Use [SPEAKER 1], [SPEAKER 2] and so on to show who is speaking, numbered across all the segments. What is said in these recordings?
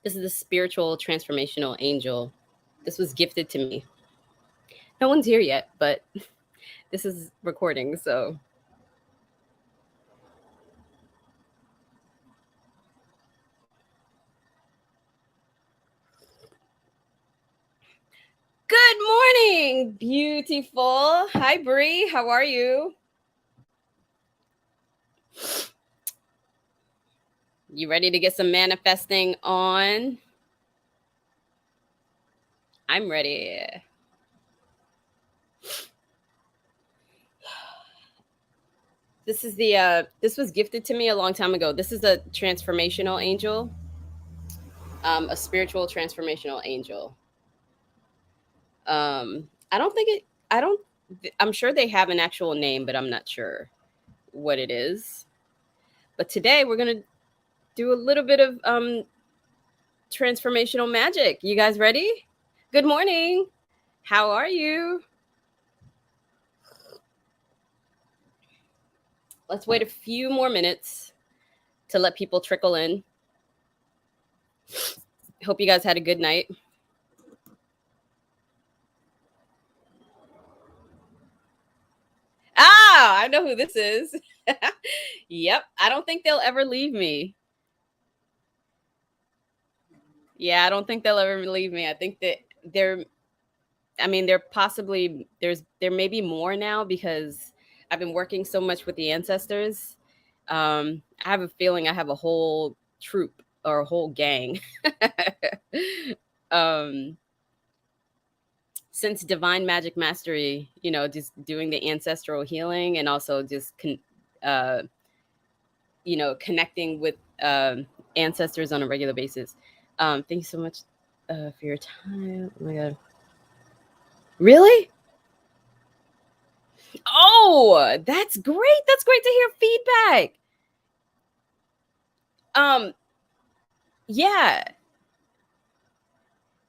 [SPEAKER 1] This is the spiritual transformational angel. This was gifted to me. No one's here yet, but this is recording, so. Good morning, beautiful. Hi, Bree. How are you? You ready to get some manifesting on? I'm ready. This is the this was gifted to me a long time ago. This is a transformational angel, a spiritual transformational angel. I don't think it. I don't. I'm sure they have an actual name, but I'm not sure what it is. But today we're gonna do a little bit of transformational magic. You guys ready? Good morning. How are you? Let's wait a few more minutes to let people trickle in. Hope you guys had a good night. Ah, I know who this is. Yep. I don't think they'll ever leave me. Yeah, I don't think they'll ever leave me. I think that they're I mean, there may be more now because I've been working so much with the ancestors. I have a feeling I have a whole troop or a whole gang. um, since divine magic mastery, just doing the ancestral healing and also just uh, connecting with ancestors on a regular basis. Thank you so much for your time. Oh my god. Really? Oh, that's great. That's great to hear feedback. Um, yeah.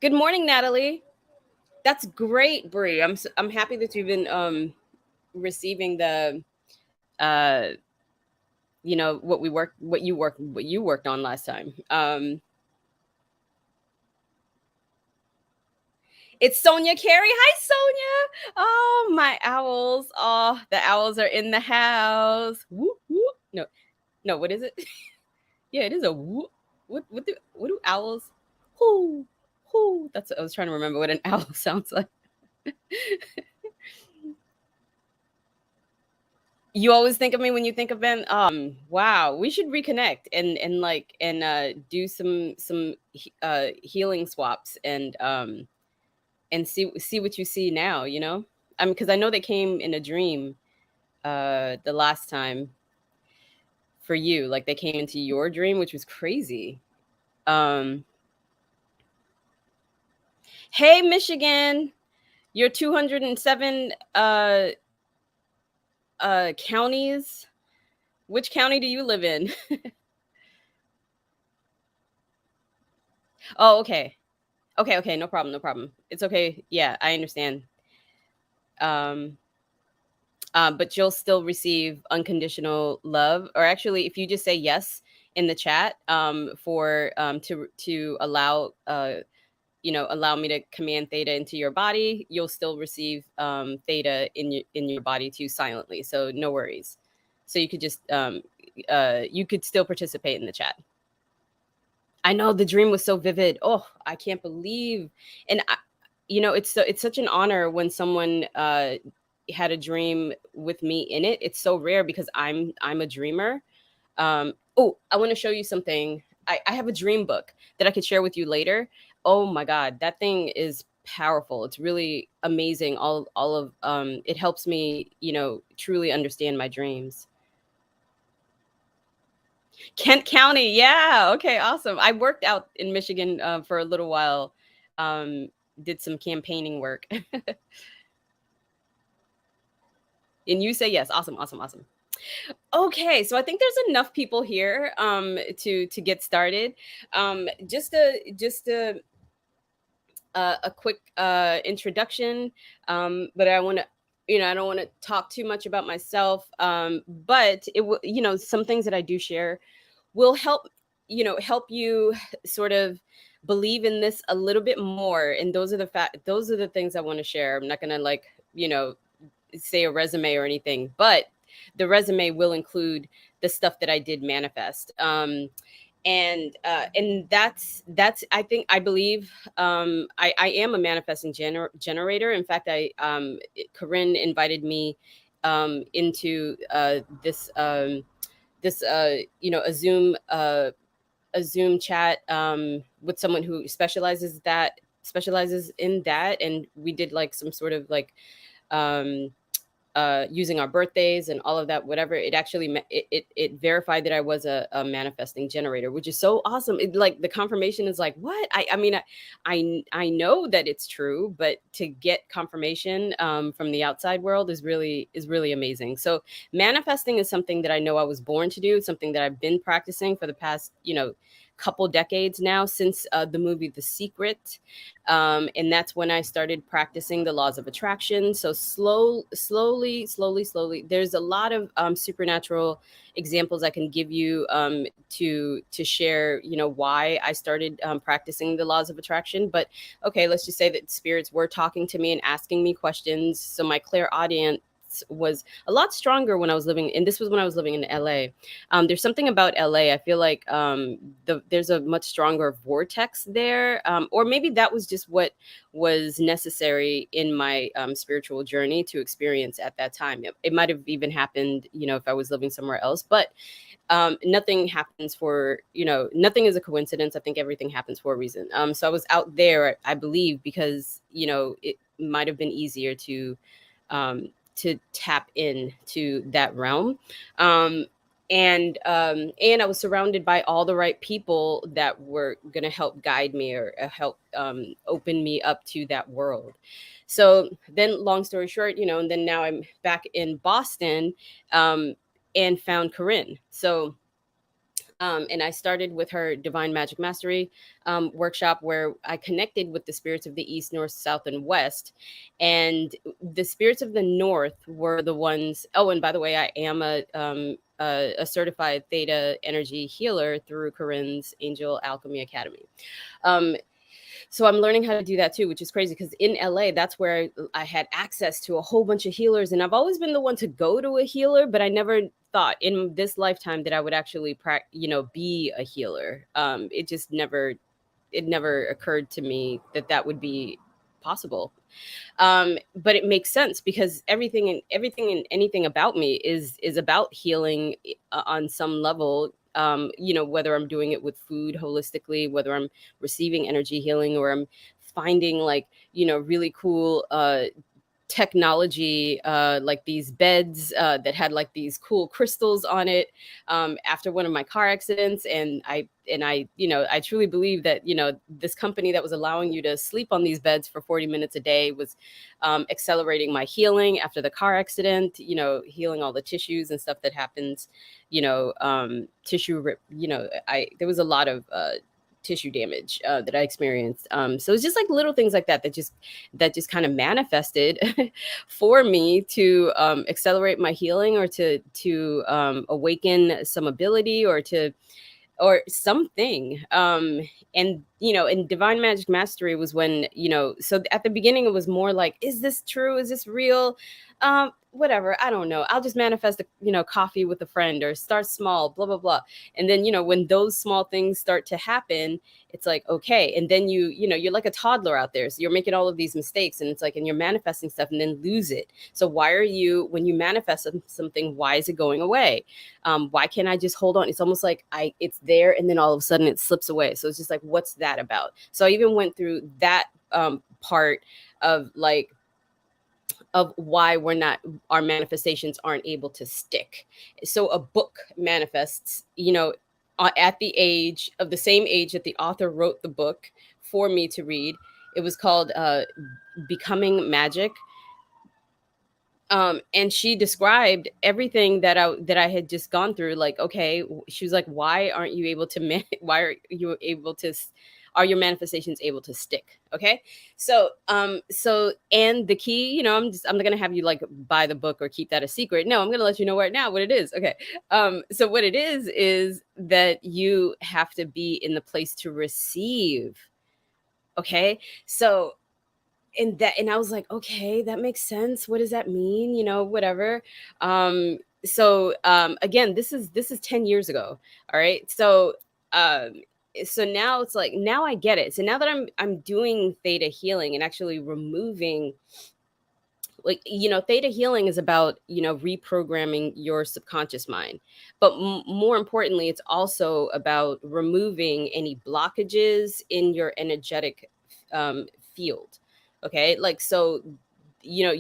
[SPEAKER 1] Good morning, Natalie. That's great, Brie. I'm happy that you've been receiving the uh what you worked on last time. It's Sonia Carey. Hi, Sonia. Oh, my owls. Oh, the owls are in the house. Whoop, whoop. No, no, what is it? Yeah, it is a whoop. What do owls? Whoo, whoo. That's I was trying to remember what an owl sounds like. You always think of me when you think of Ben. Wow, we should reconnect and do some healing swaps and see what you see now. I mean, because I know they came in a dream the last time for you, like they came into your dream, which was crazy. Um, hey, Michigan, your 207 counties. Which county do you live in? Oh, okay. Okay, no problem, no problem. It's okay. Yeah, I understand. Um, but you'll still receive unconditional love, or actually, if you just say yes in the chat for to allow allow me to command theta into your body, you'll still receive theta in your body too silently. So no worries. So you could just you could still participate in the chat. I know the dream was so vivid. Oh, I can't believe. And it's such an honor when someone had a dream with me in it. It's so rare because I'm a dreamer. Oh, I want to show you something. I have a dream book that I could share with you later. Oh my god, that thing is powerful. It's really amazing. All of it helps me, truly understand my dreams. Kent County. Yeah. Okay. Awesome. I worked out in Michigan for a little while. Um, did some campaigning work. And you say yes. Awesome. Awesome. Awesome. Okay. So I think there's enough people here to get started. A quick introduction. But I want to. I don't want to talk too much about myself. But some things that I do share will help help you sort of believe in this a little bit more. And those are the things I want to share. I'm not going to like, say a resume or anything, but the resume will include the stuff that I did manifest. And that's I believe I am a manifesting generator. In fact, Corinne invited me into this a Zoom chat with someone who specializes in that, and we did like some sort of like um using our birthdays and all of that, whatever. It actually it verified that I was a manifesting generator, which is so awesome. It, like, the confirmation is like, what? I know that it's true, but to get confirmation from the outside world is really amazing. So manifesting is something that I know I was born to do. It's something that I've been practicing for the past couple decades now, since the movie The Secret. And that's when I started practicing the laws of attraction. So slowly, there's a lot of supernatural examples I can give you to share, why I started practicing the laws of attraction. But okay, let's just say that spirits were talking to me and asking me questions. So my clairaudience was a lot stronger when I was living, and this was when I was living in LA. There's something about LA. I feel like there's a much stronger vortex there, or maybe that was just what was necessary in my spiritual journey to experience at that time. It might have even happened, if I was living somewhere else. But nothing happens for, nothing is a coincidence. I think everything happens for a reason. So I was out there, I believe, because it might have been easier to tap into that realm. And I was surrounded by all the right people that were going to help guide me, or help open me up to that world. So then, long story short, and then now I'm back in Boston, and found Corinne. So and I started with her Divine Magic Mastery workshop, where I connected with the spirits of the East, North, South, and West. And the spirits of the North were the ones. Oh, and by the way, I am a certified Theta energy healer through Corinne's Angel Alchemy Academy. So I'm learning how to do that too, which is crazy, because in LA, that's where I had access to a whole bunch of healers. And I've always been the one to go to a healer, but I never thought in this lifetime that I would actually be a healer. It never occurred to me that that would be possible. But it makes sense, because everything and anything about me is about healing on some level. Whether I'm doing it with food holistically, whether I'm receiving energy healing, or I'm finding like, really cool technology, like these beds that had like these cool crystals on it, after one of my car accidents. And I I truly believe that this company that was allowing you to sleep on these beds for 40 minutes a day was accelerating my healing after the car accident, healing all the tissues and stuff that happens, tissue rip, I there was a lot of tissue damage that I experienced. So it's just like little things like that just kind of manifested for me to accelerate my healing, or to awaken some ability, or something. And Divine Magic Mastery was when, so at the beginning it was more like, is this true, is this real? Whatever, I don't know, I'll just manifest coffee with a friend, or start small, blah blah blah. And then when those small things start to happen, it's like, okay. And then you're like a toddler out there, so you're making all of these mistakes, and it's like, and you're manifesting stuff and then lose it. So why are you, when you manifest something, why is it going away? Why can't I just hold on? It's almost like it's there, and then all of a sudden it slips away. So it's just like, what's that about? So I even went through that part of like, of why our manifestations aren't able to stick. So a book manifests, at the same age that the author wrote the book for me to read. It was called Becoming Magic. And she described everything that I had just gone through. Like, okay, she was like, why aren't you able to are your manifestations able to stick? Okay. So and the key, I'm not gonna have you like buy the book or keep that a secret. No, I'm gonna let you know right now what it is. Okay. So what it is that you have to be in the place to receive. Okay. So and I was like, okay, that makes sense. What does that mean? Whatever. Again, this is 10 years ago. All right. Um so now it's like, now I get it. So now that I'm doing theta healing and actually removing, like, theta healing is about, reprogramming your subconscious mind, but more importantly, it's also about removing any blockages in your energetic field. Okay, like, so, you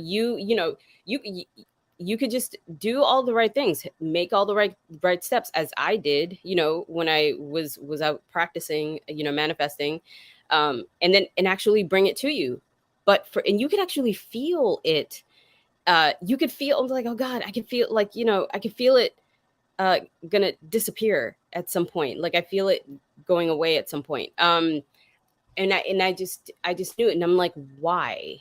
[SPEAKER 1] you could just do all the right things, make all the right steps, as I did, when I was out practicing, manifesting, and actually bring it to you. And you could actually feel it. You could feel like, oh God, I can feel, like, I can feel it uh gonna disappear at some point. Like, I feel it going away at some point. And I just knew it, and I'm like, why?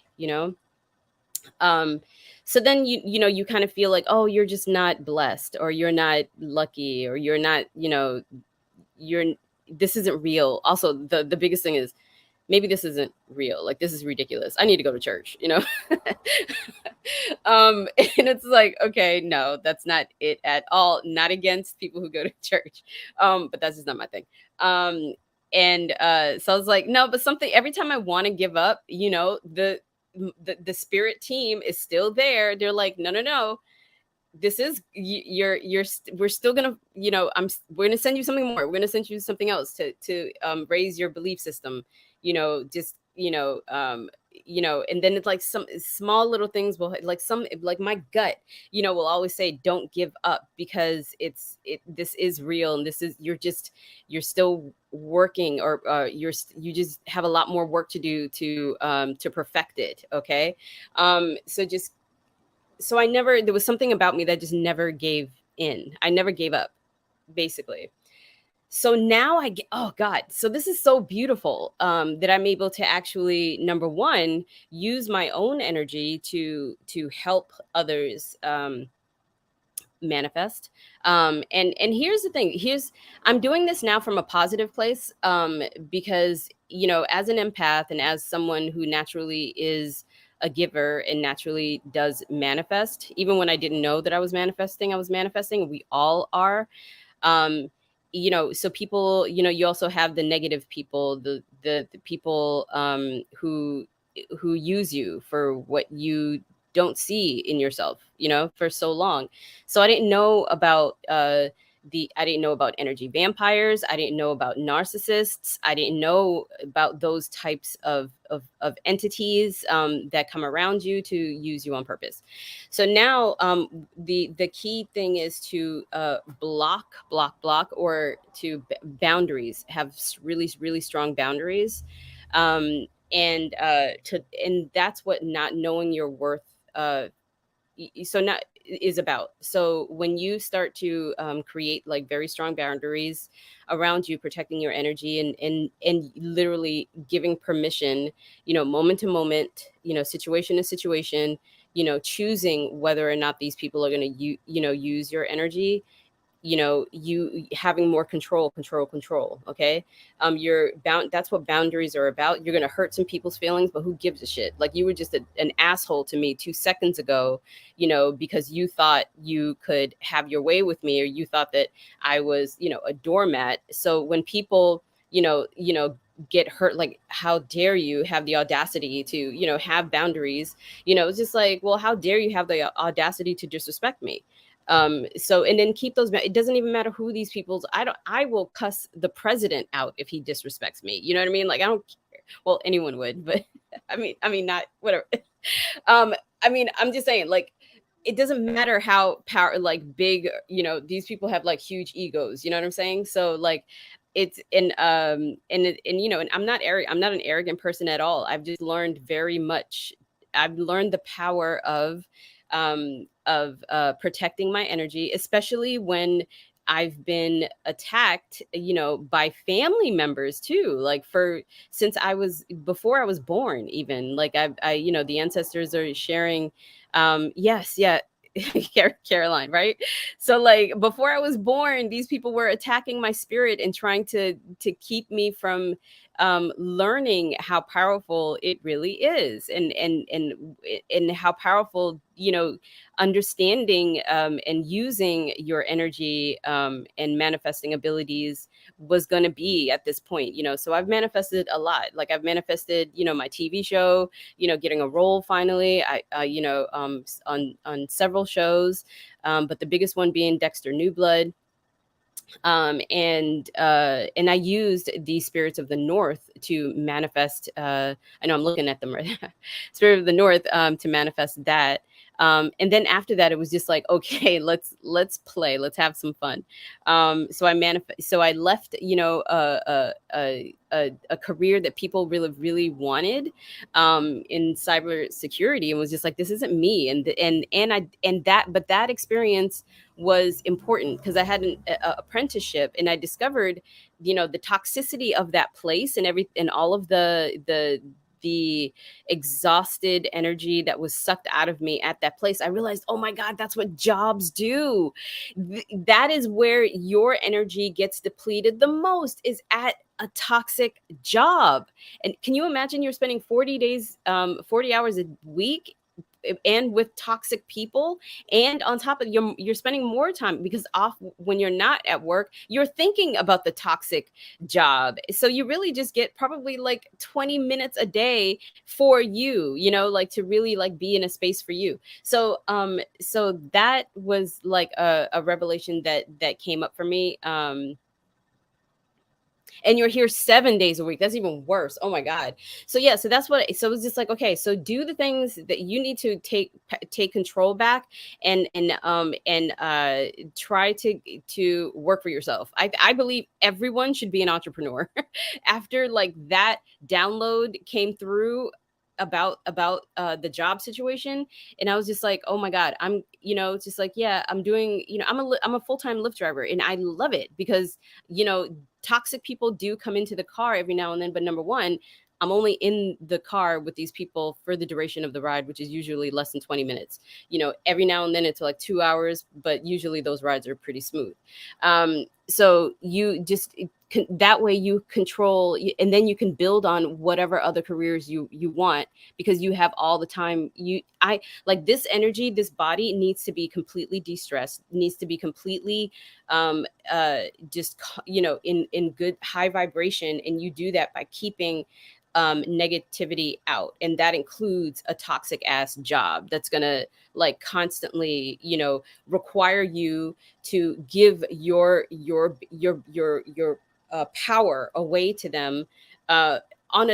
[SPEAKER 1] Um so then you kind of feel like, oh, you're just not blessed, or you're not lucky, or you're not, you're this isn't real. Also, the biggest thing is, maybe this isn't real. Like, this is ridiculous. I need to go to church. And it's like, okay, no, that's not it at all. Not against people who go to church. But that's just not my thing. And So I was like, no, but something, every time I want to give up, the spirit team is still there. They're like, no, no, no, this is we're still gonna, we're gonna send you something more. We're gonna send you something else to raise your belief system. Just, and then it's like some small little things will, like my gut, will always say, don't give up, because this is real, and this is, you're still working, or you just have a lot more work to do to perfect it. Okay. So I never, there was something about me that just never gave in. I never gave up, basically. So now I get, oh God, so this is so beautiful, that I'm able to actually, number one, use my own energy to help others manifest. And here's the thing, I'm doing this now from a positive place, because, as an empath, and as someone who naturally is a giver and naturally does manifest, even when I didn't know that I was manifesting. We all are. um so people, you also have the negative people, the people who use you for what you don't see in yourself, for so long. So I didn't know about energy vampires. I didn't know about narcissists. I didn't know about those types of entities, that come around you to use you on purpose. So now, the key thing is to block, or to boundaries, have really, really strong boundaries. And that's what not knowing your worth, so not is about. So when you start to create like very strong boundaries around you, protecting your energy, and literally giving permission, moment to moment, situation to situation, choosing whether or not these people are going to use your energy, you having more control. Okay. You're bound, that's what boundaries are about. You're going to hurt some people's feelings, but who gives a shit? Like, you were just an asshole to me 2 seconds ago, because you thought you could have your way with me, or you thought that I was, a doormat. So when people, get hurt, like, how dare you have the audacity to, have boundaries? It's just like, well, how dare you have the audacity to disrespect me? And then keep those, it doesn't even matter who these people's, I will cuss the president out if he disrespects me. You know what I mean? Like, I don't care. Well, anyone would, but I mean, not whatever. um I'm just saying, like, it doesn't matter how power, like, big, these people have like huge egos, you know what I'm saying? So, like, it's and I'm not an arrogant person at all. I've just learned very much. I've learned the power of protecting my energy, especially when I've been attacked, by family members too, like for since I was before I was born, even like the ancestors are sharing. Yes, yeah. Caroline, right? So like before I was born, these people were attacking my spirit and trying to keep me from learning how powerful it really is, and how powerful, understanding and using your energy and manifesting abilities was going to be at this point. So I've manifested a lot. Like I've manifested, my TV show, getting a role finally. On several shows, but the biggest one being Dexter New Blood. And I used the spirits of the north to manifest. I know I'm looking at them right now. Spirit of the north, to manifest that. And then after that, it was just like, okay, let's play, let's have some fun. So I left, a career that people really really wanted, in cybersecurity, and was just like, this isn't me. But that experience was important because I had an apprenticeship, and I discovered, the toxicity of that place, and all of the exhausted energy that was sucked out of me at that place. I realized, oh my God, that's what jobs do. That is where your energy gets depleted the most, is at a toxic job. And can you imagine you're spending 40 days, 40 hours a week, and with toxic people, and on top of you're spending more time, because off when you're not at work, you're thinking about the toxic job. So you really just get probably like 20 minutes a day for you, like to really like be in a space for you. So that was like a revelation that came up for me. And you're here 7 days a week. That's even worse. Oh my God. So yeah, so that's what. So it's just like, okay, so do the things that you need to take control back, and try to work for yourself. I believe everyone should be an entrepreneur. After like that download came through about the job situation, and I was just like, oh my God, I'm, it's just like, yeah, I'm doing, I'm a full-time Lyft driver, and I love it because, toxic people do come into the car every now and then. But number one, I'm only in the car with these people for the duration of the ride, which is usually less than 20 minutes. Every now and then it's like 2 hours, but usually those rides are pretty smooth. So you just that way you control, and then you can build on whatever other careers you want, because you have all the time. I like this energy, this body needs to be completely de-stressed, needs to be completely just in good high vibration, and you do that by keeping negativity out, and that includes a toxic ass job that's gonna like constantly require you to give your power away to them, on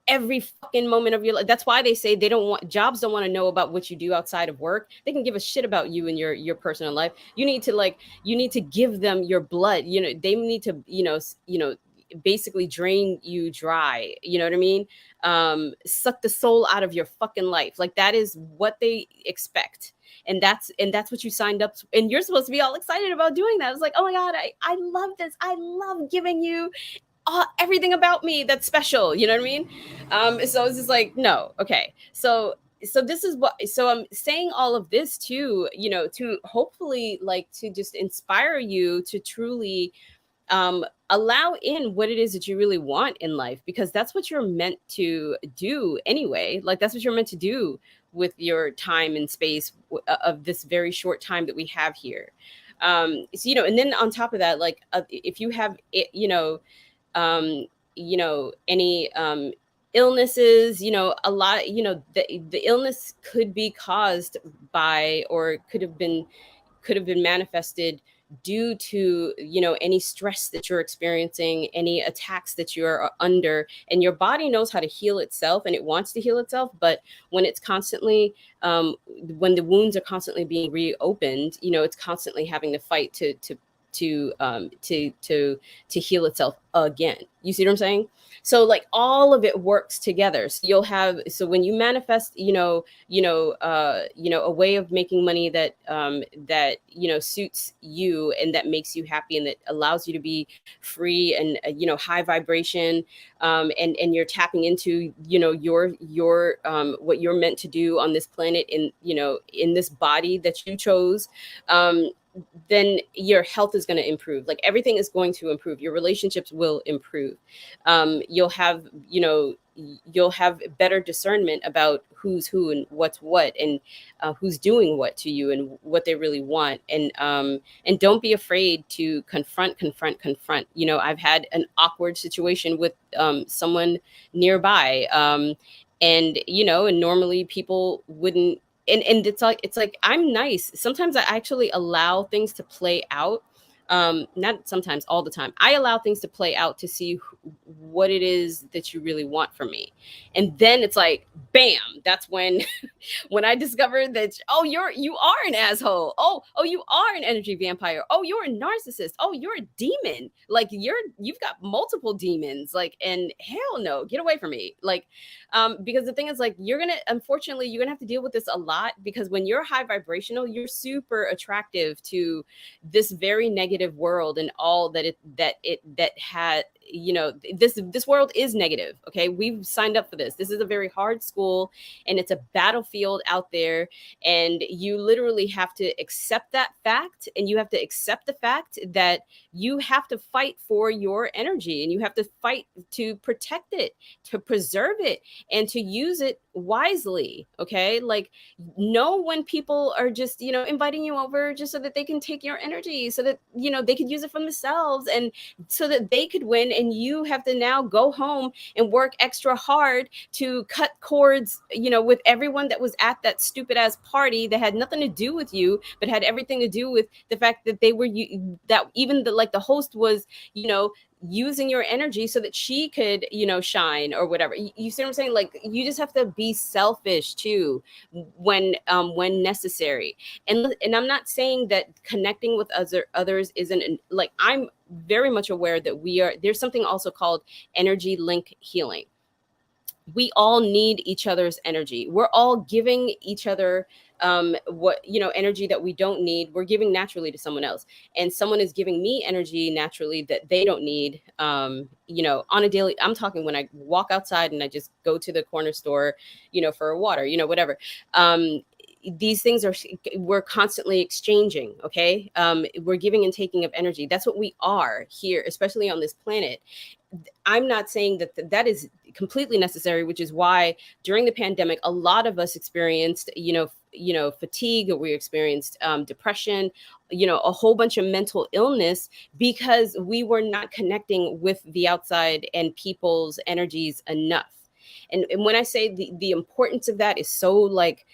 [SPEAKER 1] every fucking moment of your life. That's why they say they don't want jobs don't want to know about what you do outside of work. They can give a shit about you and your personal life. You need to give them your blood. They need to, basically drain you dry. You know what I mean? Suck the soul out of your fucking life. Like that is what they expect. And that's what you signed up to, and you're supposed to be all excited about doing that. It's like, oh my God, I love this. I love giving you everything about me that's special. You know what I mean? So it's just like, no, okay. So this is what, so I'm saying all of this to hopefully like to just inspire you to truly allow in what it is that you really want in life, because that's what you're meant to do anyway. Like that's what you're meant to do with your time and space of this very short time that we have here. So, and then on top of that, like if you have it, um, any illnesses, a lot, the illness could be caused by, or could have been manifested due to any stress that you're experiencing, any attacks that you're under. And your body knows how to heal itself, and it wants to heal itself. But when it's constantly when the wounds are constantly being reopened, it's constantly having to fight to to heal itself again. You see what I'm saying? So like all of it works together. So you'll have, so when you manifest, a way of making money that that suits you and that makes you happy and that allows you to be free and high vibration, and you're tapping into your what you're meant to do on this planet, in this body that you chose, um, then your health is going to improve. Like everything is going to improve. Your relationships will improve. You'll have, you'll have better discernment about who's who and what's what, and who's doing what to you and what they really want. And don't be afraid to confront. I've had an awkward situation with someone nearby, and normally people wouldn't, and it's like I'm nice. Sometimes I actually allow things to play out. Not sometimes, all the time. I allow things to play out to see what it is that you really want from me. And then it's like, bam, that's when when I discovered that, oh, you are an asshole. Oh, you are an energy vampire. Oh, you're a narcissist. Oh, you're a demon. Like you've got multiple demons. Like, and hell no, get away from me. Like, because the thing is, like, unfortunately, you're gonna have to deal with this a lot, because when you're high vibrational, you're super attractive to this very negative world and all that had, this world is negative. Okay, we've signed up for this. This is a very hard school, and it's a battlefield out there, and you literally have to accept that fact, and you have to accept the fact that you have to fight for your energy, and you have to fight to protect it, to preserve it, and to use it wisely. Okay, like, know when people are just inviting you over just so that they can take your energy, so that they could use it for themselves, and so that they could win, and you have to now go home and work extra hard to cut cords with everyone that was at that stupid ass party that had nothing to do with you, but had everything to do with the fact that they were that even the host was using your energy so that she could shine or whatever. You see what I'm saying? Like, you just have to be selfish too, when necessary. And I'm not saying that connecting with others isn't like, I'm very much aware that there's something also called energy link healing. We all need each other's energy. We're all giving each other what energy that we don't need, we're giving naturally to someone else, and someone is giving me energy naturally that they don't need, on a daily. I'm talking when I walk outside and I just go to the corner store for a water, whatever. These things we're constantly exchanging. Okay, we're giving and taking of energy. That's what we are here, especially on this planet. I'm not saying that that is completely necessary, which is why during the pandemic, a lot of us experienced, fatigue, or we experienced depression, a whole bunch of mental illness, because we were not connecting with the outside and people's energies enough. And when I say the importance of that is so, like,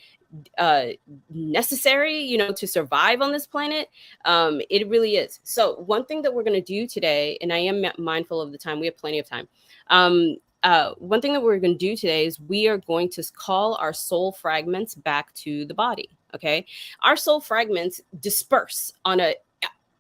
[SPEAKER 1] uh necessary to survive on this planet, it really is. So one thing that we're going to do today, and I am mindful of the time, we have plenty of time. One thing that we're going to do today is we are going to call our soul fragments back to the body. Okay, our soul fragments disperse on a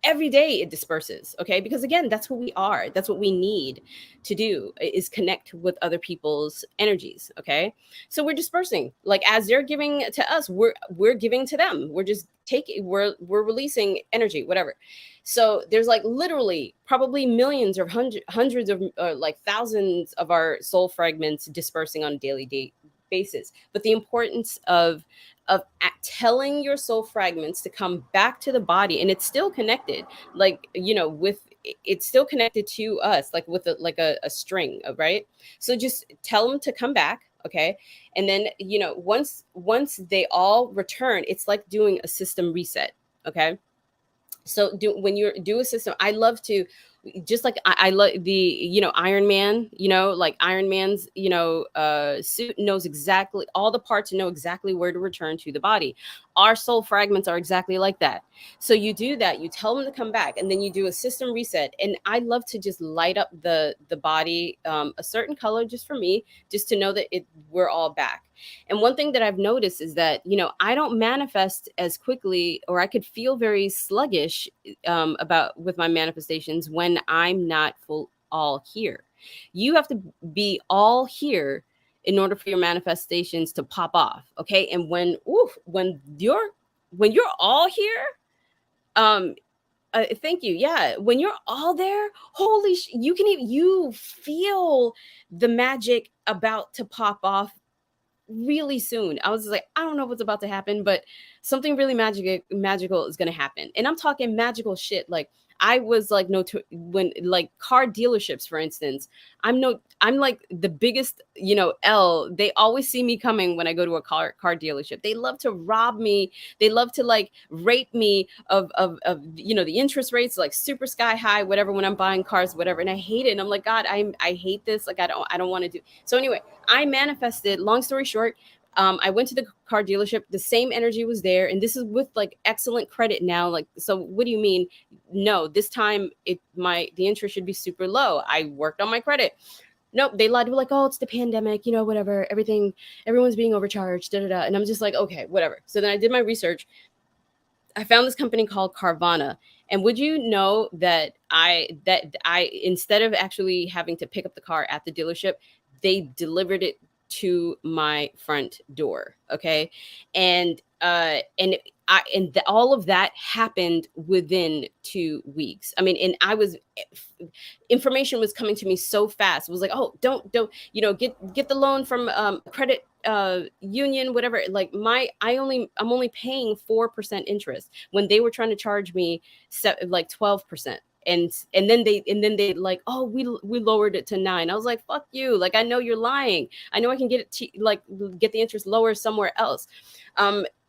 [SPEAKER 1] every day. It disperses. Okay, because again, that's who we are. That's what we need to do, is connect with other people's energies. Okay, so we're dispersing, like, as they're giving to us, we're giving to them. We're just taking, we're releasing energy, whatever. So there's, like, literally probably millions or hundreds of like thousands of our soul fragments dispersing on a daily basis. But the importance of telling your soul fragments to come back to the body, and it's still connected, like, with, it's still connected to us, like with a string, right? So just tell them to come back. Okay, and then once they all return, it's like doing a system reset. Okay, so when you do a system, I love to just like I love the, Iron Man, like Iron Man's, suit knows exactly all the parts and know exactly where to return to the body. Our soul fragments are exactly like that. So you do that, you tell them to come back, and then you do a system reset. And I love to just light up the body, a certain color, just for me, just to know that we're all back. And one thing that I've noticed is that, I don't manifest as quickly, or I could feel very sluggish, about with my manifestations when I'm not full all here. You have to be all here in order for your manifestations to pop off. Okay. And when you're all here, um, thank you. Yeah, when you're all there, you can even you feel the magic about to pop off really soon. I was just like, I don't know what's about to happen, but something really magical is gonna happen. And I'm talking magical shit. Like, I was like, no, when, like, car dealerships, for instance, I'm like the biggest, L. They always see me coming when I go to a car dealership. They love to rob me. They love to, like, rape me of the interest rates, like, super sky high, whatever, when I'm buying cars, whatever. And I hate it. And I'm like, God, I hate this. Like, I don't want to do. So anyway, I manifested. Long story short, I went to the car dealership. The same energy was there, and this is with, like, excellent credit now. Like, so what do you mean? No, this time the interest should be super low. I worked on my credit. Nope, they lied. Were like, oh, it's the pandemic, whatever. Everyone's being overcharged. Da da da. And I'm just like, okay, whatever. So then I did my research. I found this company called Carvana. And would you know that I instead of actually having to pick up the car at the dealership, they delivered it to my front door. Okay. And all of that happened within 2 weeks. I mean, and information was coming to me so fast. It was like, oh, don't get the loan from credit union, whatever. Like, I'm only paying 4% interest when they were trying to charge me like 12%. And then they like, oh, we lowered it to 9. I was like, fuck you. Like, I know you're lying. I know I can get it like get the interest lower somewhere else.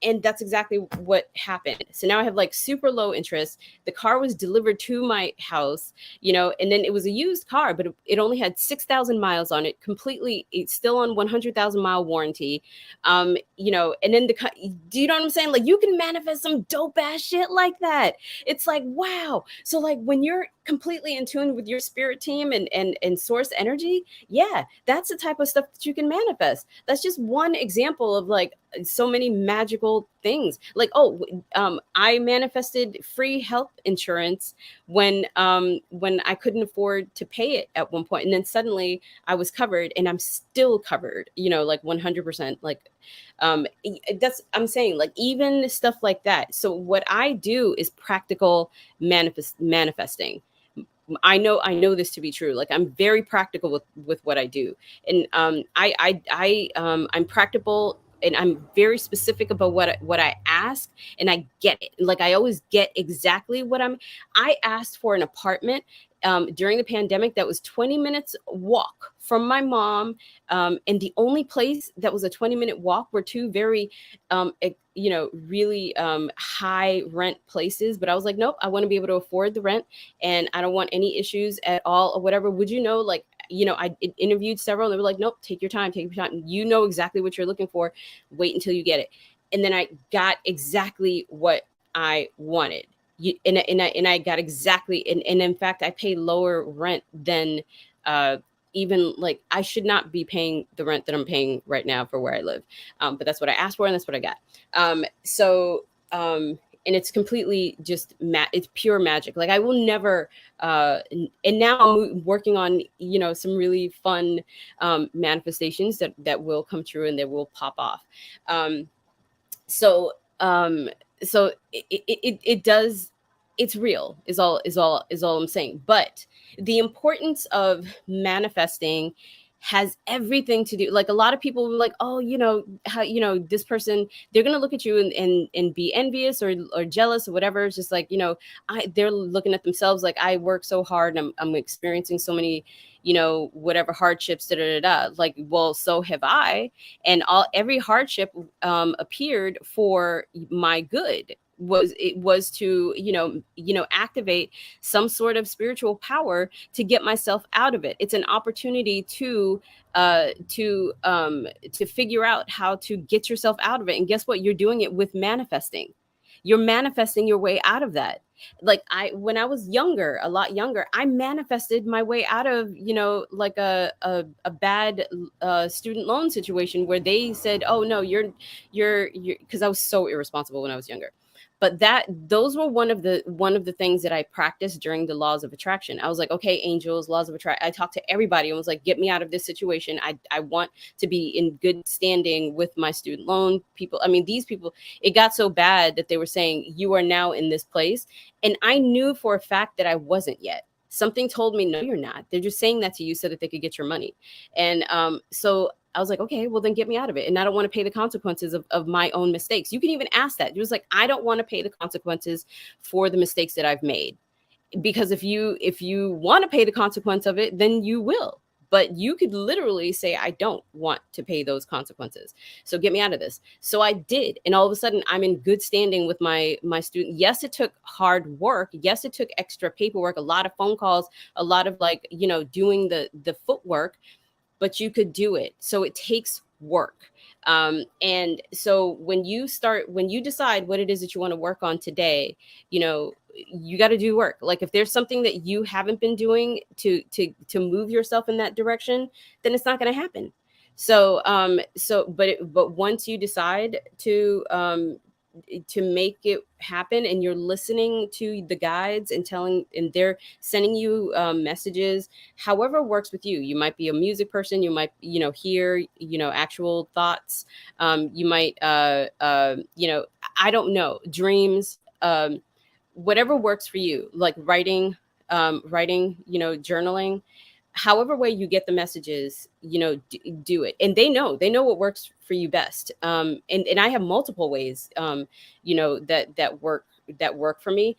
[SPEAKER 1] And that's exactly what happened. So now I have, like, super low interest. The car was delivered to my house, and then it was a used car, but it only had 6,000 miles on it. Completely, it's still on 100,000-mile warranty. And then do you know what I'm saying? Like, you can manifest some dope ass shit like that. It's like, wow. So, like, when you're completely in tune with your spirit team and source energy, yeah, that's the type of stuff that you can manifest. That's just one example of, like, so many magical things. Like, I manifested free health insurance when I couldn't afford to pay it at one point, and then suddenly I was covered, and I'm still covered, like 100%. Like, that's, I'm saying, like, even stuff like that. So what I do is practical manifesting. I know this to be true. Like, I'm very practical with what I do. And I'm practical, and I'm very specific about what I ask, and I get it. Like, I always get exactly I asked for an apartment during the pandemic that was 20 minutes walk from my mom. And the only place that was a 20-minute walk were two very really high rent places. But I was like, nope, I want to be able to afford the rent, and I don't want any issues at all or whatever. Would you know, like, I interviewed several, and they were like, nope, take your time. You know exactly what you're looking for. Wait until you get it. And then I got exactly what I wanted. And I got exactly, and in fact, I pay lower rent than even, like, I should not be paying the rent that I'm paying right now for where I live. But that's what I asked for, and that's what I got. And it's completely just it's pure magic. Like, I will never and now I'm working on some really fun manifestations that will come true and that will pop off. um so um so it does, it's real, is all I'm saying. But the importance of manifesting has everything to do, like, a lot of people were like, oh, how, this person, they're gonna look at you and be envious or jealous or whatever. It's just like, they're looking at themselves like, I work so hard, and I'm experiencing so many whatever hardships, da da da da. Like, well, so have I. And every hardship appeared for my good. was to, activate some sort of spiritual power to get myself out of it. It's an opportunity to figure out how to get yourself out of it. And guess what? You're doing it with manifesting. You're manifesting your way out of that. Like, when I was younger, a lot younger, I manifested my way out of, like a bad student loan situation where they said, oh no, you're, because I was so irresponsible when I was younger. But those were one of the things that I practiced during the laws of attraction. I was like, okay, angels, laws of attraction. I talked to everybody and was like, get me out of this situation. I want to be in good standing with my student loan people. I mean, these people, it got so bad that they were saying, you are now in this place. And I knew for a fact that I wasn't yet. Something told me, no, you're not. They're just saying that to you so that they could get your money. And so I was like, okay, well, then get me out of it. And I don't want to pay the consequences of my own mistakes. You can even ask that. It was like, I don't want to pay the consequences for the mistakes that I've made. Because if you want to pay the consequence of it, then you will. But you could literally say, I don't want to pay those consequences. So get me out of this. So I did. And all of a sudden I'm in good standing with my student. Yes, it took hard work. Yes, it took extra paperwork, a lot of phone calls, a lot of, like, doing the footwork, but you could do it. So it takes work. And so when you decide what it is that you want to work on today, you got to do work. Like, if there's something that you haven't been doing to move yourself in that direction, then it's not going to happen. But once you decide to make it happen, and you're listening to the guides and they're sending you messages, however works with you. You might be a music person, you might, hear, actual thoughts, you might I don't know, dreams, whatever works for you, like writing, journaling, however way you get the messages, do it. And they know what works for you best. And I have multiple ways, that work for me.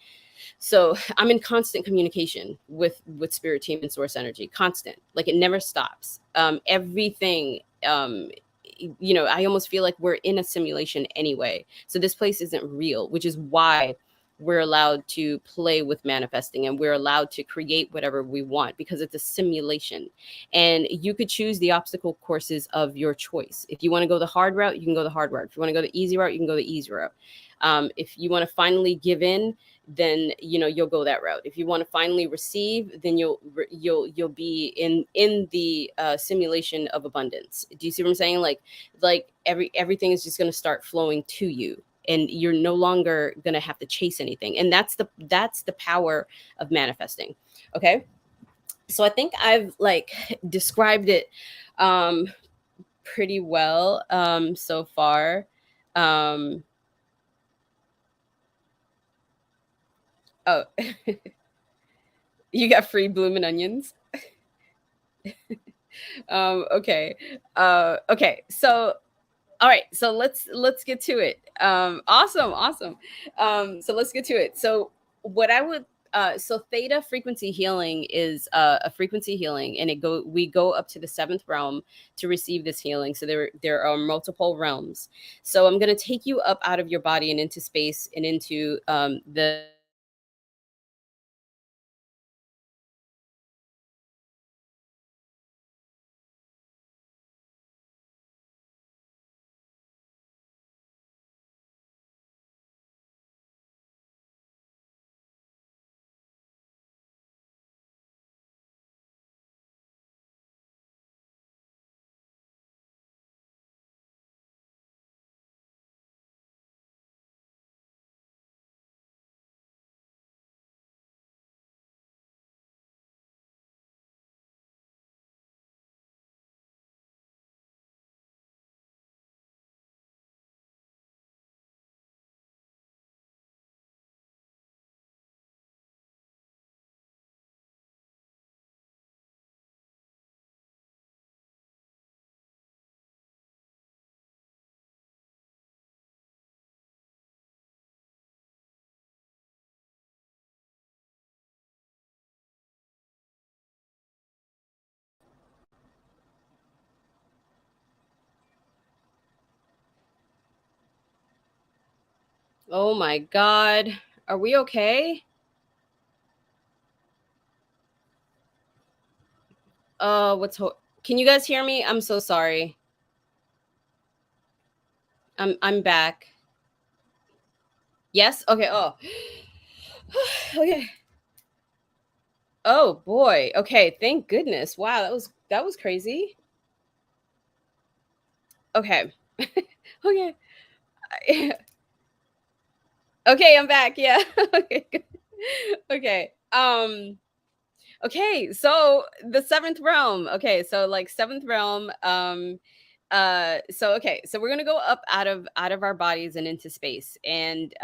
[SPEAKER 1] So I'm in constant communication with spirit team and source energy, constant, like, it never stops. Everything, I almost feel like we're in a simulation anyway. So this place isn't real, which is why we're allowed to play with manifesting, and we're allowed to create whatever we want, because it's a simulation. And you could choose the obstacle courses of your choice. If you want to go the hard route, you can go the hard route. If you want to go the easy route, you can go the easy route. If you want to finally give in, then you'll go that route. If you want to finally receive, then you'll be in the simulation of abundance. Do you see what I'm saying? Like everything is just going to start flowing to you, and you're no longer going to have to chase anything. And that's the power of manifesting. Okay, so I think I've, like, described it um pretty well so far. um oh, you got free blooming onions. Okay. Okay. So, all right. So let's get to it. Awesome. Awesome. So let's get to it. So what I would so theta frequency healing is a frequency healing, and we go up to the seventh realm to receive this healing. So there are multiple realms. So I'm going to take you up out of your body and into space and into the Oh my God. Are we okay? Can you guys hear me? I'm so sorry. I'm back. Yes? Okay. Oh. Okay. Oh boy. Okay, thank goodness. Wow, that was crazy. Okay. Okay. Okay, I'm back. Yeah. Okay. Good. Okay. Okay, so the seventh realm. Okay, so like seventh realm. So okay, so we're gonna go up out of our bodies and into space, and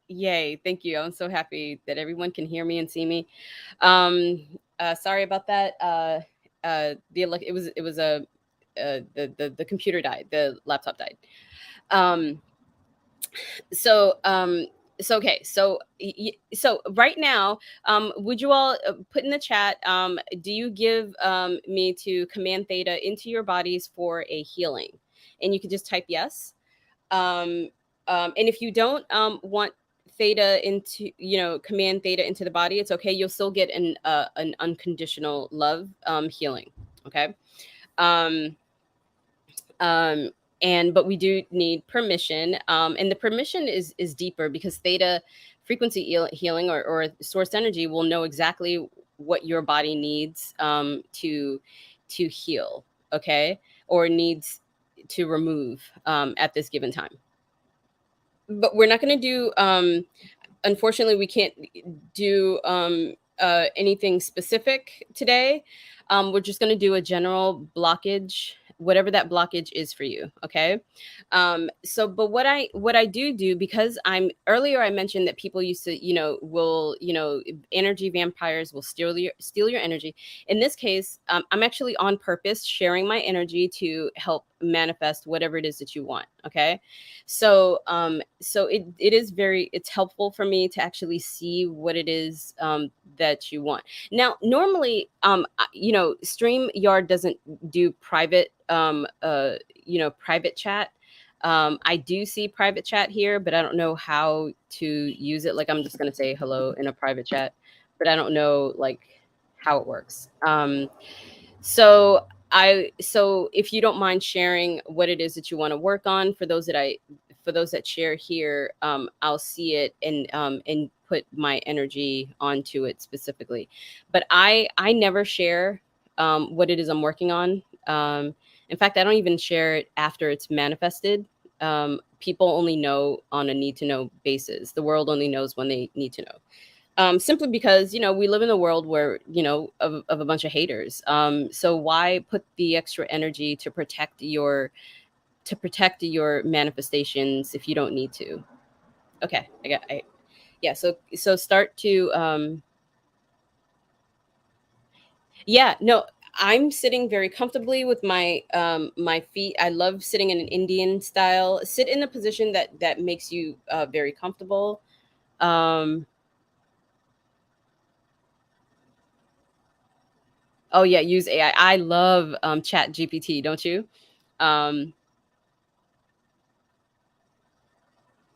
[SPEAKER 1] yay, thank you. I'm so happy that everyone can hear me and see me. Sorry about that. It was a the computer died, the laptop died. Um, so so okay, so so right now, would you all put in the chat, do you give me to command theta into your bodies for a healing? And you can just type yes. um and if you don't want theta into, command theta into the body, it's okay, you'll still get an unconditional love healing. Okay. um um and but we do need permission, and the permission is deeper, because theta frequency healing, or source energy, will know exactly what your body needs to heal. Okay. Or needs to remove at this given time. But we're not going to do, unfortunately, we can't do anything specific today. We're just going to do a general blockage, whatever that blockage is for you. Okay. So, but what I do, because earlier I mentioned that people used to, will, energy vampires will steal your energy. In this case, I'm actually on purpose sharing my energy to help manifest whatever it is that you want. Okay. So it is it's helpful for me to actually see what it is that you want. Now, normally, StreamYard doesn't do private, private chat. I do see private chat here, but I don't know how to use it. Like, I'm just gonna say hello in a private chat, but I don't know like how it works. So if you don't mind sharing what it is that you want to work on, for those that share here, I'll see it and put my energy onto it specifically. But I never share what it is I'm working on. In fact, I don't even share it after it's manifested. People only know on a need to know basis. The world only knows when they need to know, simply because we live in a world where, of a bunch of haters. So why put the extra energy to protect your manifestations if you don't need to? Okay, yeah. So start to, yeah, no, I'm sitting very comfortably with my feet. I love sitting in an Indian style. Sit in a position that makes you very comfortable. um oh yeah, use AI. I love chat GPT, don't you? um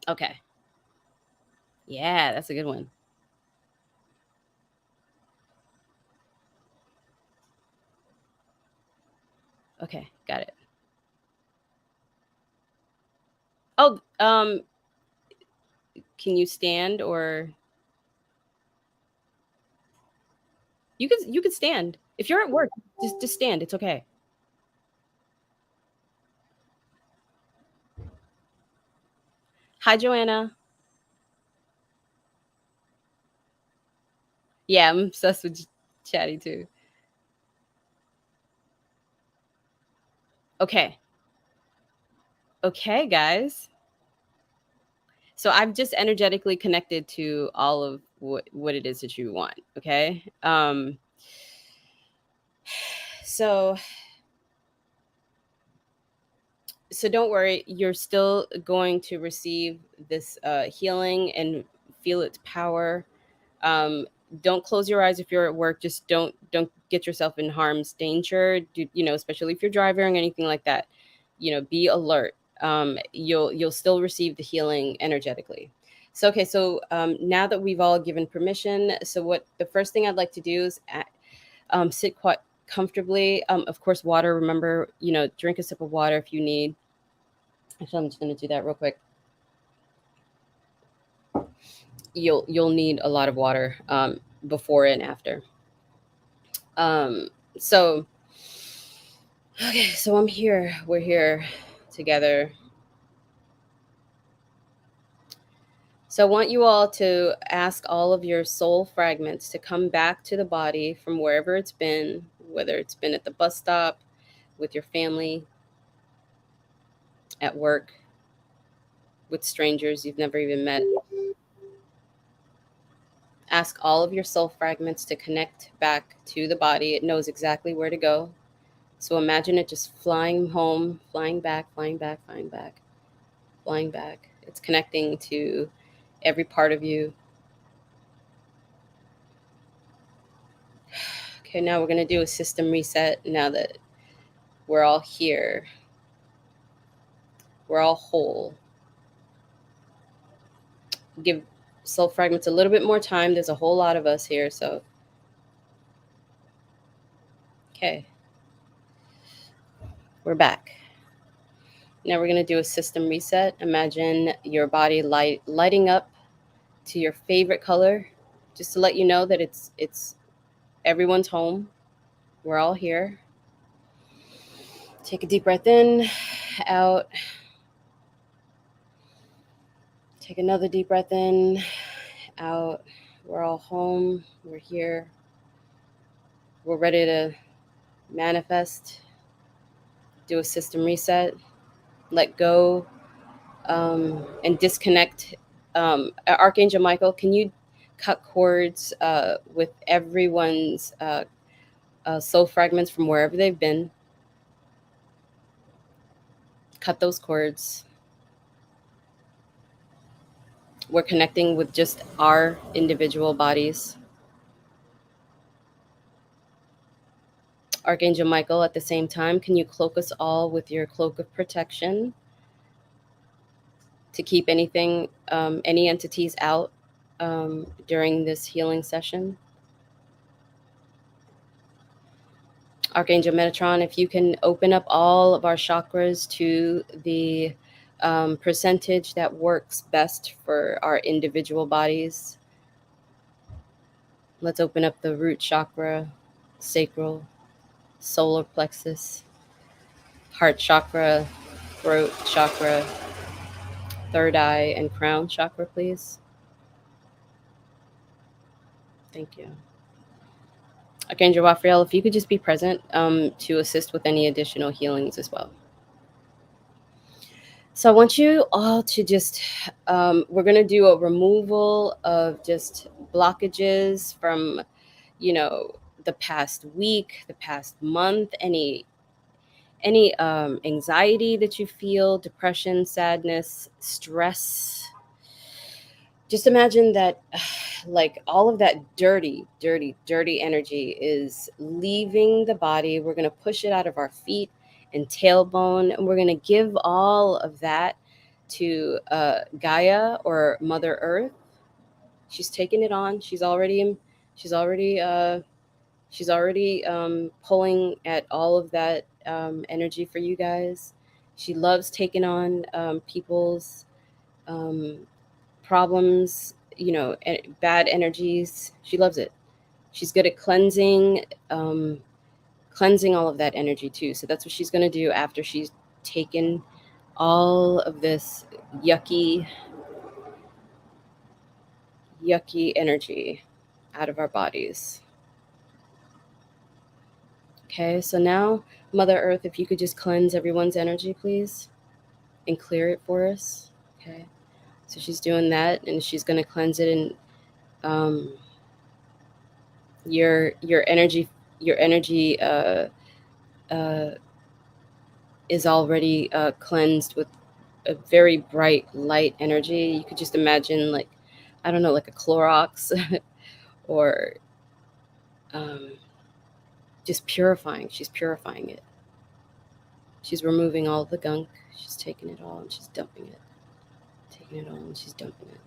[SPEAKER 1] Okay. Yeah, that's a good one. Okay, got it. Oh, can you stand, or you could stand. If you're at work, just stand. It's okay. Hi, Joanna. Yeah, I'm obsessed with Chatty too. Okay. Okay, guys. So I've just energetically connected to all of what it is that you want. Okay. So so don't worry, you're still going to receive this healing and feel its power. um, don't close your eyes if you're at work. Just don't get yourself in harm's danger, especially if you're driving or anything like that. Be alert. you'll still receive the healing energetically. So okay, so now that we've all given permission, so what the first thing I'd like to do is sit quite comfortably. Of course, water. Remember, drink a sip of water if you need. Actually, I'm just going to do that real quick. You'll need a lot of water before and after. Um, so okay, so I'm here. We're here together. So I want you all to ask all of your soul fragments to come back to the body from wherever it's been, whether it's been at the bus stop, with your family, at work, with strangers you've never even met. Ask all of your soul fragments to connect back to the body. It knows exactly where to go. So imagine it just flying home, flying back, flying back, flying back, flying back. It's connecting to every part of you. Okay, now we're going to do a system reset now that we're all here. We're all whole. Give soul fragments a little bit more time. There's a whole lot of us here, so okay. We're back. Now we're going to do a system reset. Imagine your body lighting up to your favorite color, just to let you know that it's everyone's home. We're all here. Take a deep breath in, out. Take another deep breath in, out. We're all home. We're here. We're ready to manifest, do a system reset, let go, and disconnect. Archangel Michael, can you cut cords with everyone's soul fragments from wherever they've been? Cut those cords. We're connecting with just our individual bodies. Archangel Michael, at the same time, can you cloak us all with your cloak of protection to keep anything, any entities out during this healing session? Archangel Metatron, if you can open up all of our chakras to the percentage that works best for our individual bodies. Let's open up the root chakra, sacral, solar plexus, heart chakra, throat chakra, third eye, and crown chakra, please. Thank you. Archangel Raphael, if you could just be present to assist with any additional healings as well. So I want you all to just, we're going to do a removal of just blockages from, the past week, the past month, any anxiety that you feel, depression, sadness, stress. Just imagine that like all of that dirty energy is leaving the body. We're going to push it out of our feet and tailbone, and we're going to give all of that to Gaia, or Mother Earth. She's taking it on. She's already pulling at all of that energy for you guys. She loves taking on people's problems, bad energies. She loves it. She's good at cleansing all of that energy too. So that's what she's going to do after she's taken all of this yucky energy out of our bodies. Okay, so now, Mother Earth, if you could just cleanse everyone's energy, please, and clear it for us. Okay, so she's doing that, and she's going to cleanse it, and your energy is already cleansed with a very bright light energy. You could just imagine, like, I don't know, like a Clorox or just purifying. She's purifying it. She's removing all the gunk. She's taking it all and she's dumping it. Taking it all and she's dumping it.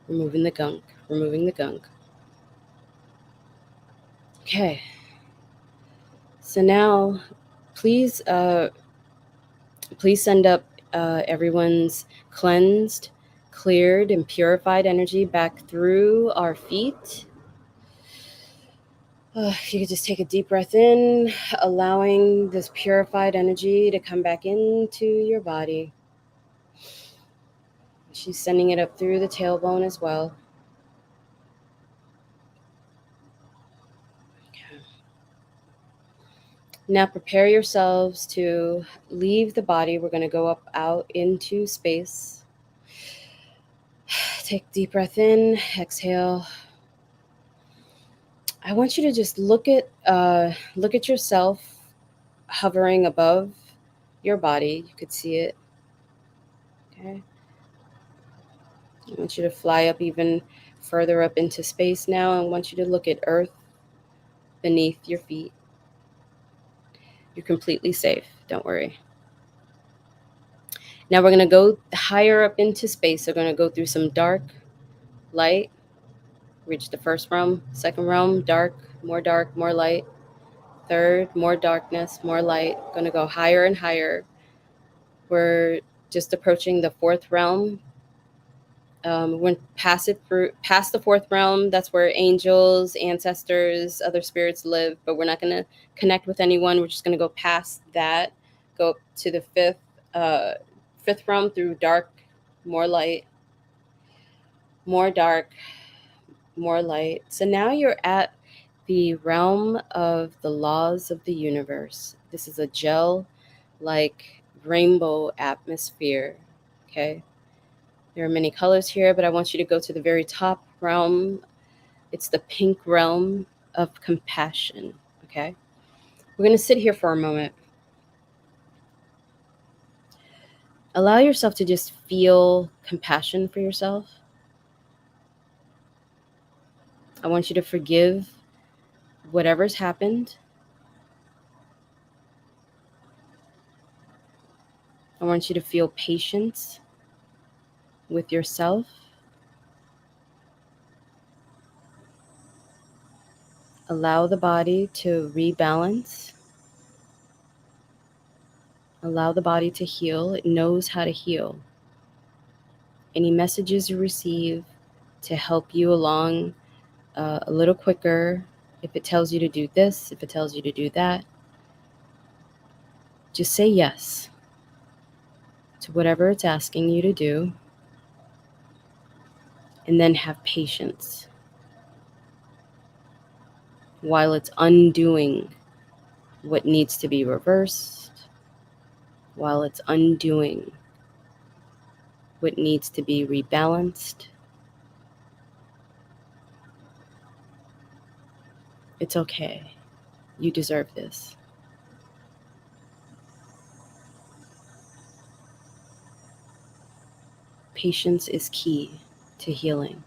[SPEAKER 1] Removing the gunk. Removing the gunk. Okay. So now, please, please send up everyone's cleansed, cleared, and purified energy back through our feet. If you could just take a deep breath in, allowing this purified energy to come back into your body. She's sending it up through the tailbone as well. Okay. Now prepare yourselves to leave the body. We're going to go up out into space. Take a deep breath in, exhale. I want you to just look at yourself hovering above your body. You could see it. Okay. I want you to fly up even further up into space now. I want you to look at Earth beneath your feet. You're completely safe. Don't worry. Now we're going to go higher up into space. We're going to go through some dark, light, reach the first realm, second realm, dark, more light. Third, more darkness, more light. Going to go higher and higher. We're just approaching the fourth realm. When past the fourth realm, that's where angels, ancestors, other spirits live. But we're not going to connect with anyone. We're just going to go past that, go up to the fifth realm through dark, more light, more dark, more light. So now you're at the realm of the laws of the universe. This is a gel-like rainbow atmosphere. Okay. There are many colors here, but I want you to go to the very top realm. It's the pink realm of compassion, okay? We're going to sit here for a moment. Allow yourself to just feel compassion for yourself. I want you to forgive whatever's happened. I want you to feel patience with yourself. Allow the body to rebalance. Allow the body to heal. It knows how to heal. Any messages you receive to help you along a little quicker, if it tells you to do this, if it tells you to do that, just say yes to whatever it's asking you to do, and then have patience while it's undoing what needs to be reversed, while it's undoing what needs to be rebalanced. It's okay. You deserve this. Patience is key to healing.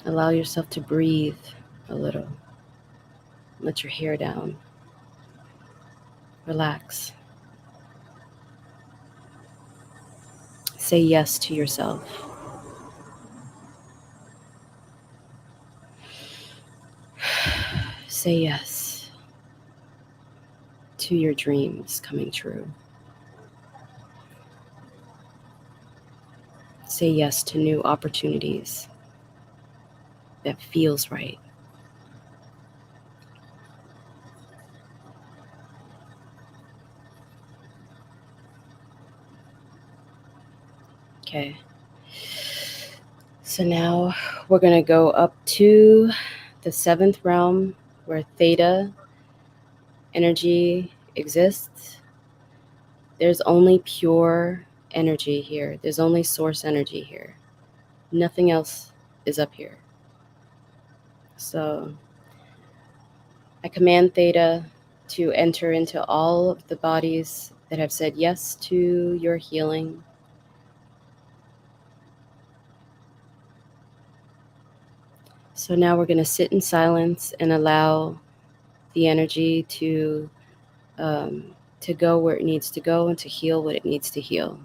[SPEAKER 1] Allow yourself to breathe a little. Let your hair down. Relax. Say yes to yourself. Say yes to your dreams coming true. Say yes to new opportunities that feels right. Okay. So now we're going to go up to the seventh realm where Theta energy exists. There's only pure energy here. There's only source energy here. Nothing else is up here. So I command Theta to enter into all of the bodies that have said yes to your healing. So now we're going to sit in silence and allow the energy um, to go where it needs to go and to heal what it needs to heal.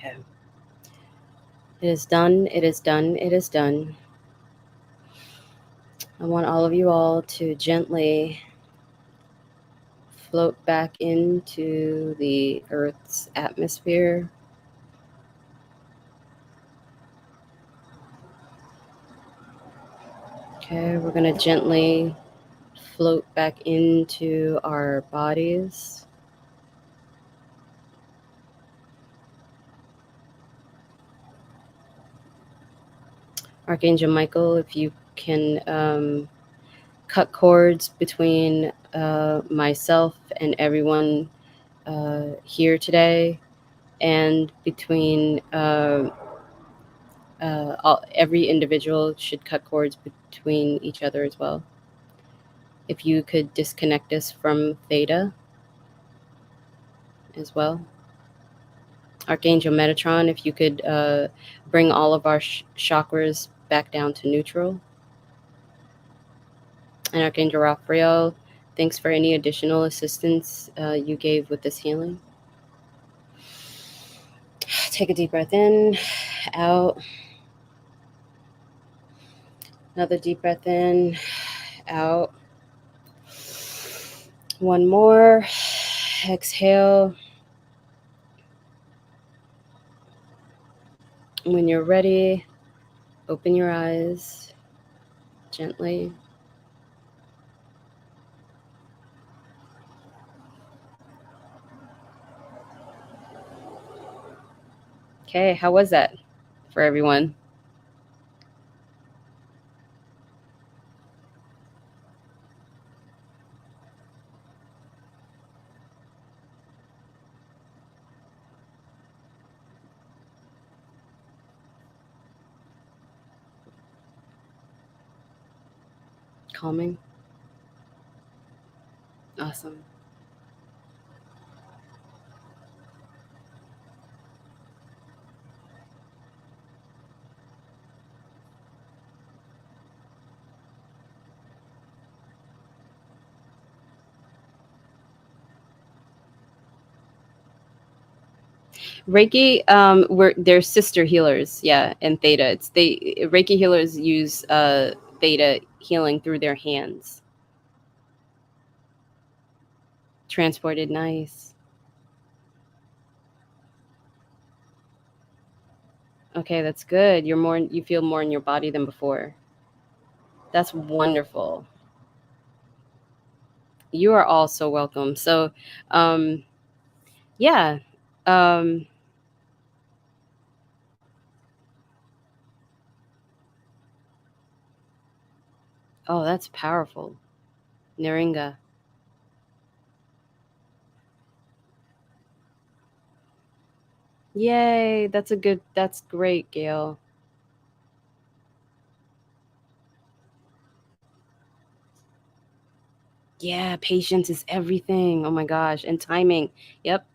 [SPEAKER 1] Okay. It is done. It is done. It is done. I want all of you all to gently float back into the Earth's atmosphere. Okay, we're going to gently float back into our bodies. Archangel Michael, if you can cut cords between myself and everyone here today, and between every individual should cut cords between each other as well. If you could disconnect us from Theta as well. Archangel Metatron, if you could bring all of our chakras back down to neutral. And Archangel Raphael, thanks for any additional assistance you gave with this healing. Take a deep breath in, out. Another deep breath in, out. One more. Exhale. When you're ready, open your eyes gently. Okay, how was that for everyone? Calming? Awesome. Reiki, they're sister healers, yeah, and Theta. It's they Reiki healers use Theta healing through their hands. Transported, nice. Okay, that's good. You feel more in your body than before. That's wonderful. You are all so welcome. So, um, yeah. Um, oh, that's powerful. Naringa. Yay, that's great, Gail. Yeah, patience is everything. Oh my gosh, and timing. Yep.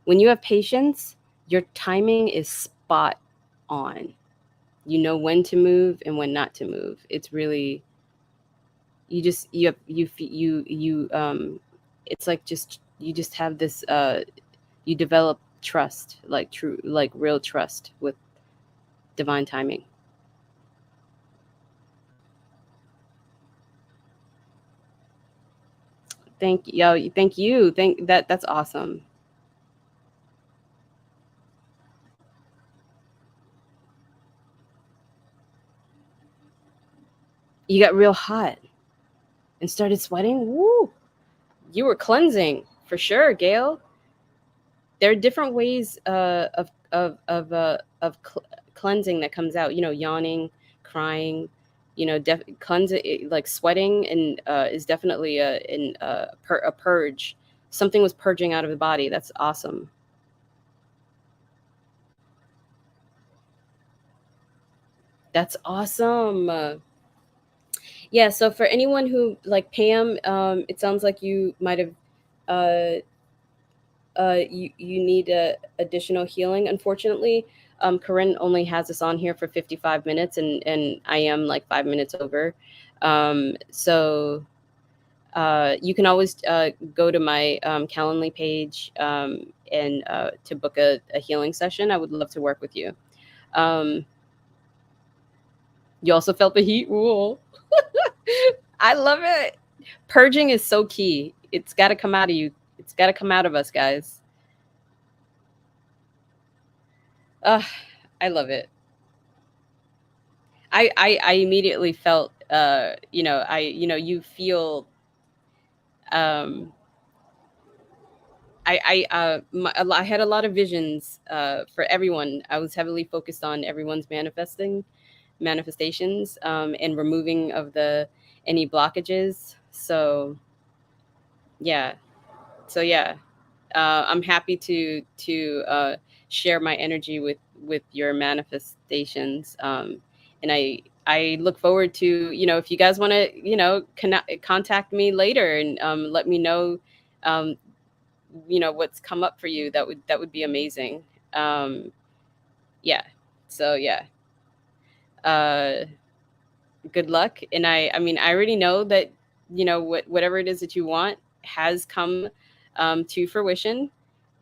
[SPEAKER 1] When you have patience, your timing is spot on. You know when to move and when not to move. It's really you just you have you it's like just you just have this you develop trust, like true, like real trust with divine timing. Thank you. Thank that's awesome. You got real hot and started sweating. Woo! You were cleansing for sure, Gail. There are different ways cleansing that comes out. You know, yawning, crying. You know, cleansing, like sweating, and is definitely a purge. Something was purging out of the body. That's awesome. That's awesome. Yeah. So for anyone who like Pam, it sounds like you might have uh, you need additional healing. Unfortunately, Corinne only has us on here for 55 minutes, and I am like 5 minutes over. So You can always go to my Calendly page and to book a healing session. I would love to work with you. Um, you also felt the heat rule. I love it. Purging is so key. It's got to come out of you. It's got to come out of us, guys. I love it. I immediately felt you feel um I had a lot of visions for everyone. I was heavily focused on everyone's manifestations and removing of the any blockages. So yeah, yeah, I'm happy to share my energy with your manifestations, and I look forward to, if you guys want to, contact me later and let me know, um, what's come up for you. That would be amazing. Um, yeah. So yeah. Uh, Good luck. And I mean, I already know that, whatever it is that you want has come to fruition,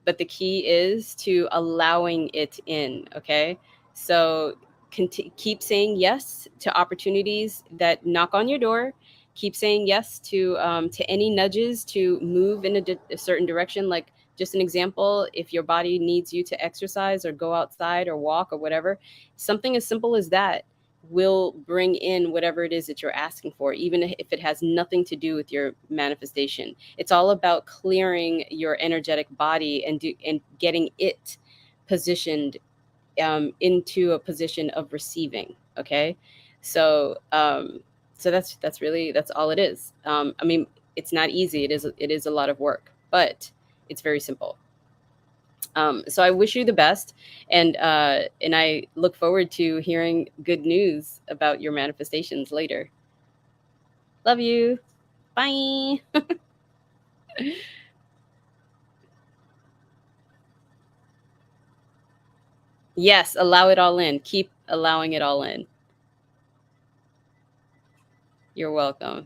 [SPEAKER 1] but the key is to allowing it in. Okay. So keep saying yes to opportunities that knock on your door. Keep saying yes to any nudges to move in a certain direction. Like, just an example, if your body needs you to exercise or go outside or walk or whatever, something as simple as that will bring in whatever it is that you're asking for, even if it has nothing to do with your manifestation. It's all about clearing your energetic body and getting it positioned into a position of receiving. Okay, so that's all it is. I mean, it's not easy. It is a lot of work, but it's very simple. So I wish you the best, and I look forward to hearing good news about your manifestations later. Love you. Bye. Yes, allow it all in. Keep allowing it all in. You're welcome.